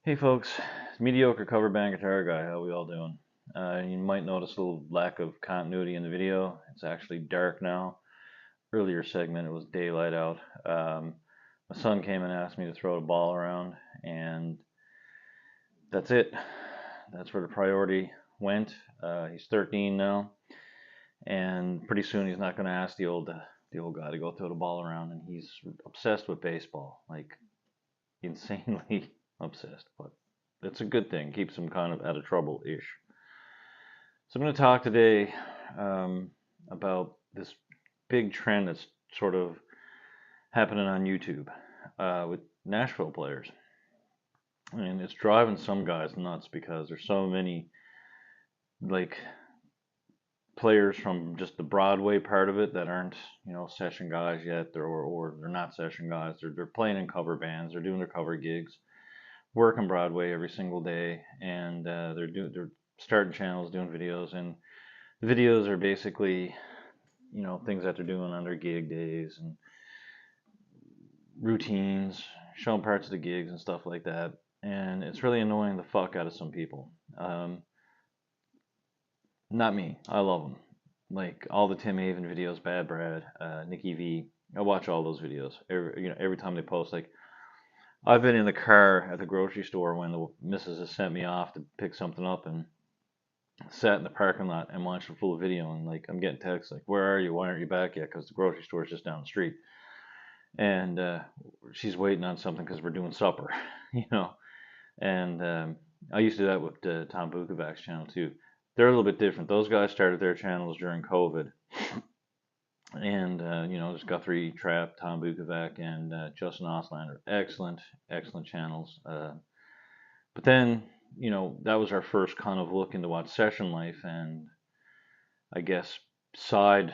Hey folks, mediocre cover band guitar guy, how we all doing? You might notice a little lack of continuity in the video. It's actually dark now. Earlier segment it was daylight out. My son came and asked me to throw the ball around, and that's it. That's where the priority went. He's 13 now, and pretty soon he's not going to ask the old guy to go throw the ball around, and he's obsessed with baseball, like insanely obsessed, but it's a good thing. Keeps him kind of out of trouble-ish. So I'm going to talk today about this big trend that's sort of happening on YouTube with Nashville players. And it's driving some guys nuts because there's so many like players from just the Broadway part of it that aren't, session guys yet, or they're not session guys. They're playing in cover bands. They're doing their cover gigs, working Broadway every single day, and they're starting channels, doing videos, and the videos are basically, things that they're doing on their gig days and routines, showing parts of the gigs and stuff like that. And it's really annoying the fuck out of some people. Not me. I love them. Like all the Tim Haven videos, Bad Brad, Nikki V. I watch all those videos. Every time they post. Like I've been in the car at the grocery store when the missus has sent me off to pick something up, and sat in the parking lot and watched a full video, and like I'm getting texts like, "Where are you? Why aren't you back yet?" Because the grocery store is just down the street, and she's waiting on something because we're doing supper, And I used to do that with Tom Bukovac's channel too. They're a little bit different. Those guys started their channels during COVID, and there's Guthrie Trapp, Tom Bukovac, and Justin Oslander. Excellent channels. But then, that was our first kind of look into what session life and I guess side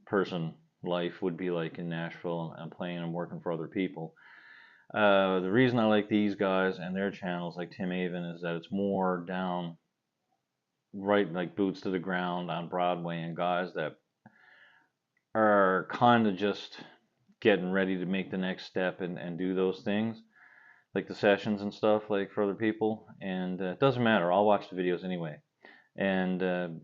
person life would be like in Nashville and playing and working for other people. The reason I like these guys and their channels like Tim Haven is that it's more down, right, like boots to the ground on Broadway, and guys that are kind of just getting ready to make the next step and do those things, like the sessions and stuff, like for other people. And it doesn't matter. I'll watch the videos anyway. And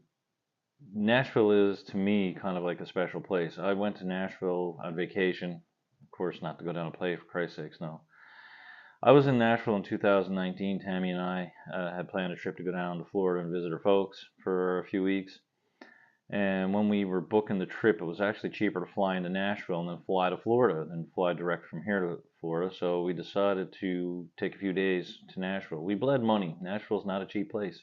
Nashville is, to me, kind of like a special place. I went to Nashville on vacation. Of course, not to go down and play, for Christ's sakes, no. I was in Nashville in 2019. Tammy and I had planned a trip to go down to Florida and visit her folks for a few weeks. And when we were booking the trip, it was actually cheaper to fly into Nashville and then fly to Florida than fly direct from here to Florida. So we decided to take a few days to Nashville. We bled money. Nashville's not a cheap place.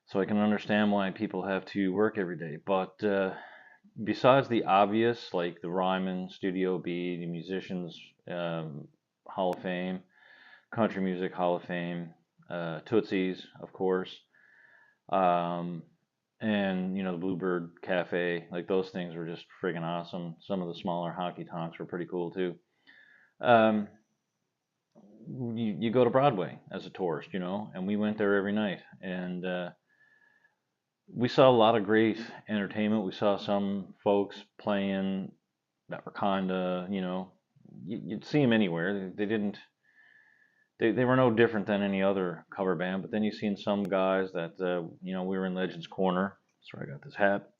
So I can understand why people have to work every day. But besides the obvious, like the Ryman, Studio B, the Musicians Hall of Fame, Country Music Hall of Fame, Tootsie's, of course, and the Bluebird Cafe, like those things were just friggin' awesome. Some of the smaller honky tonks were pretty cool too. You go to Broadway as a tourist, and we went there every night, and we saw a lot of great entertainment. We saw some folks playing that were kind of, you'd see them anywhere. They were no different than any other cover band. But then you've seen some guys that, we were in Legends Corner. Sorry, I got this hat.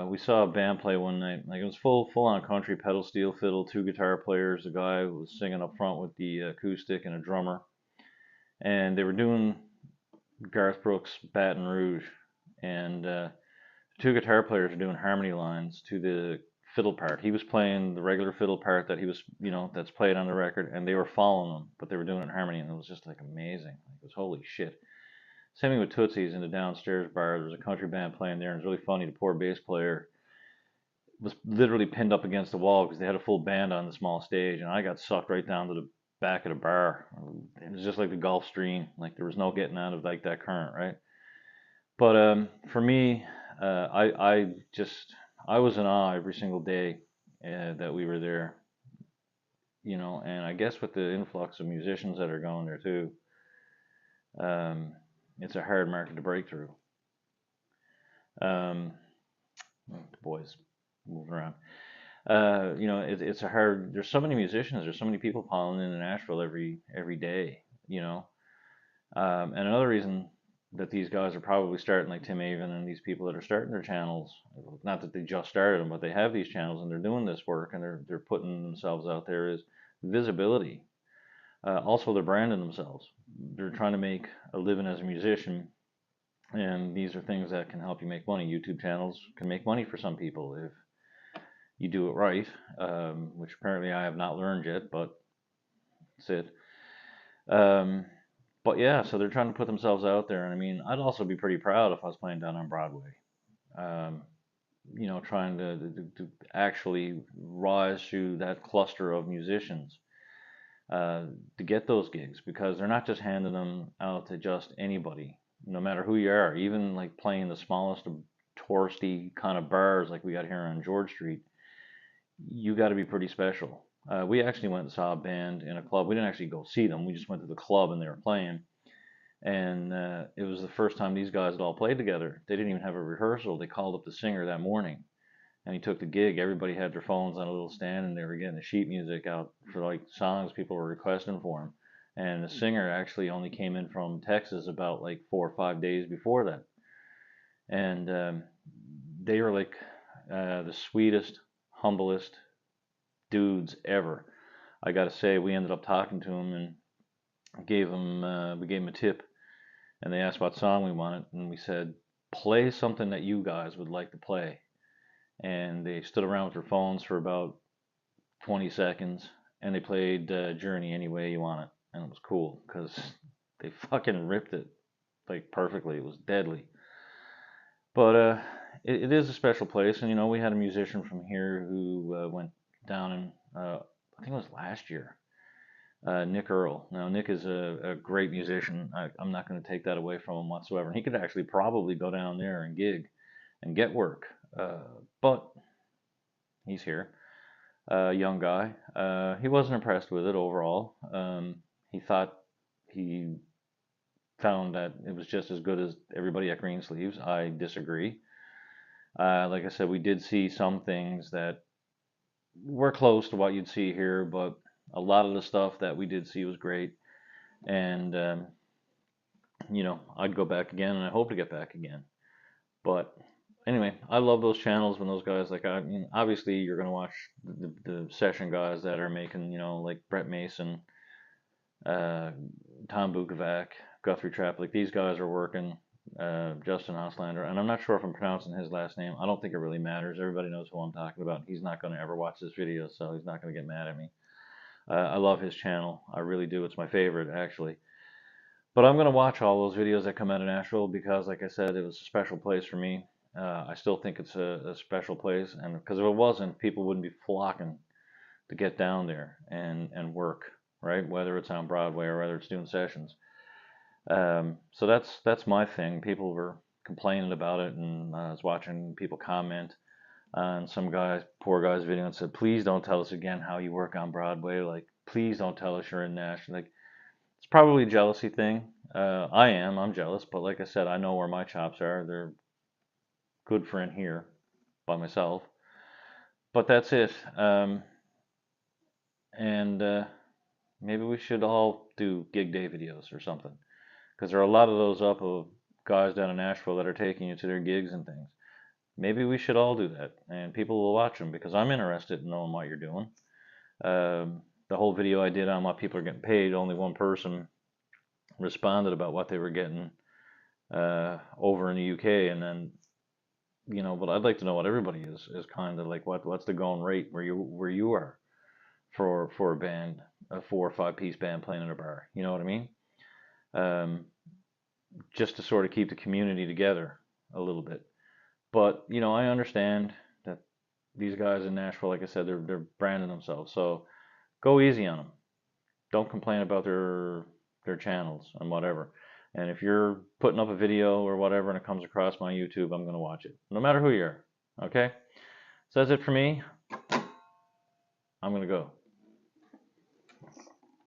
We saw a band play one night. Like it was full on country, pedal steel fiddle, two guitar players. The guy was singing up front with the acoustic and a drummer. And they were doing Garth Brooks' Baton Rouge. And two guitar players are doing harmony lines to the fiddle part. He was playing the regular fiddle part that he was, you know, that's played on the record, and they were following him, but they were doing it in harmony, and it was just like amazing. It was holy shit. Same thing with Tootsie's in the downstairs bar. There was a country band playing there, and it was really funny. The poor bass player was literally pinned up against the wall because they had a full band on the small stage, and I got sucked right down to the back of the bar. It was just like the Gulf Stream. Like there was no getting out of like that current, right? But for me, I was in awe every single day that we were there, you know. And I guess with the influx of musicians that are going there too, um, it's a hard market to break through. Um, the boys moving around. You know, it's a hard. There's so many musicians. There's so many people piling into Nashville every day. You know, and another reason that these guys are probably starting, like Tim Avon and these people that are starting their channels, not that they just started them, but they have these channels and they're doing this work and they're putting themselves out there, is visibility. Also, they're branding themselves. They're trying to make a living as a musician, and these are things that can help you make money. YouTube channels can make money for some people if you do it right, which apparently I have not learned yet, but that's it. But yeah, so they're trying to put themselves out there, and I mean, I'd also be pretty proud if I was playing down on Broadway. Um, you know, trying to actually rise through that cluster of musicians to get those gigs, because they're not just handing them out to just anybody, no matter who you are. Even like playing the smallest of touristy kind of bars like we got here on George Street, you got to be pretty special. We actually went and saw a band in a club. We didn't actually go see them. We just went to the club and they were playing. And it was the first time these guys had all played together. They didn't even have a rehearsal. They called up the singer that morning and he took the gig. Everybody had their phones on a little stand and they were getting the sheet music out for like songs people were requesting for him. And the singer actually only came in from Texas about like 4 or 5 days before that. And they were like the sweetest, humblest dudes ever. I got to say, we ended up talking to him and we gave him a tip, and they asked what song we wanted, and we said, play something that you guys would like to play. And they stood around with their phones for about 20 seconds, and they played Journey Any Way You Want It, and it was cool because they fucking ripped it like perfectly. It was deadly. But it is a special place, and you know, we had a musician from here who went down in I think it was last year. Nick Earl. Now, Nick is a great musician. I'm not going to take that away from him whatsoever. And he could actually probably go down there and gig and get work. But he's here, young guy. He wasn't impressed with it overall. He thought he found that it was just as good as everybody at Greensleeves. I disagree. Like I said, we did see some things that were close to what you'd see here, but a lot of the stuff that we did see was great. And, you know, I'd go back again and I hope to get back again. But anyway, I love those channels when those guys, like, I mean, obviously you're going to watch the session guys that are making, you know, like Brett Mason, Tom Bukovac, Guthrie Trapp, like these guys are working, Justin Auslander, and I'm not sure if I'm pronouncing his last name. I don't think it really matters. Everybody knows who I'm talking about. He's not going to ever watch this video, so he's not going to get mad at me. I love his channel. I really do. It's my favorite, actually. But I'm going to watch all those videos that come out of Nashville because, like I said, it was a special place for me. I still think it's a special place, and because if it wasn't, people wouldn't be flocking to get down there and work, right? Whether it's on Broadway or whether it's doing sessions. So that's my thing. People were complaining about it, and I was watching people comment on some guy's poor guy's video and said, "Please don't tell us again how you work on Broadway. Like, please don't tell us you're in Nashville." Like, it's probably a jealousy thing. I'm jealous, but like I said, I know where my chops are. They're good for in here by myself. But that's it. And maybe we should all do gig day videos or something, because there are a lot of those up of guys down in Nashville that are taking you to their gigs and things. Maybe we should all do that, and people will watch them because I'm interested in knowing what you're doing. The whole video I did on what people are getting paid, only one person responded about what they were getting over in the UK, and then but I'd like to know what everybody is kind of like. What's the going rate where you are for a band, a 4 or 5 piece band playing in a bar. You know what I mean? Um, just to sort of keep the community together a little bit. But I understand that these guys in Nashville, like I said, they're branding themselves. So go easy on them. Don't complain about their channels and whatever. And if you're putting up a video or whatever and it comes across my YouTube, I'm gonna watch it, no matter who you are. Okay? So that's it for me. I'm gonna go.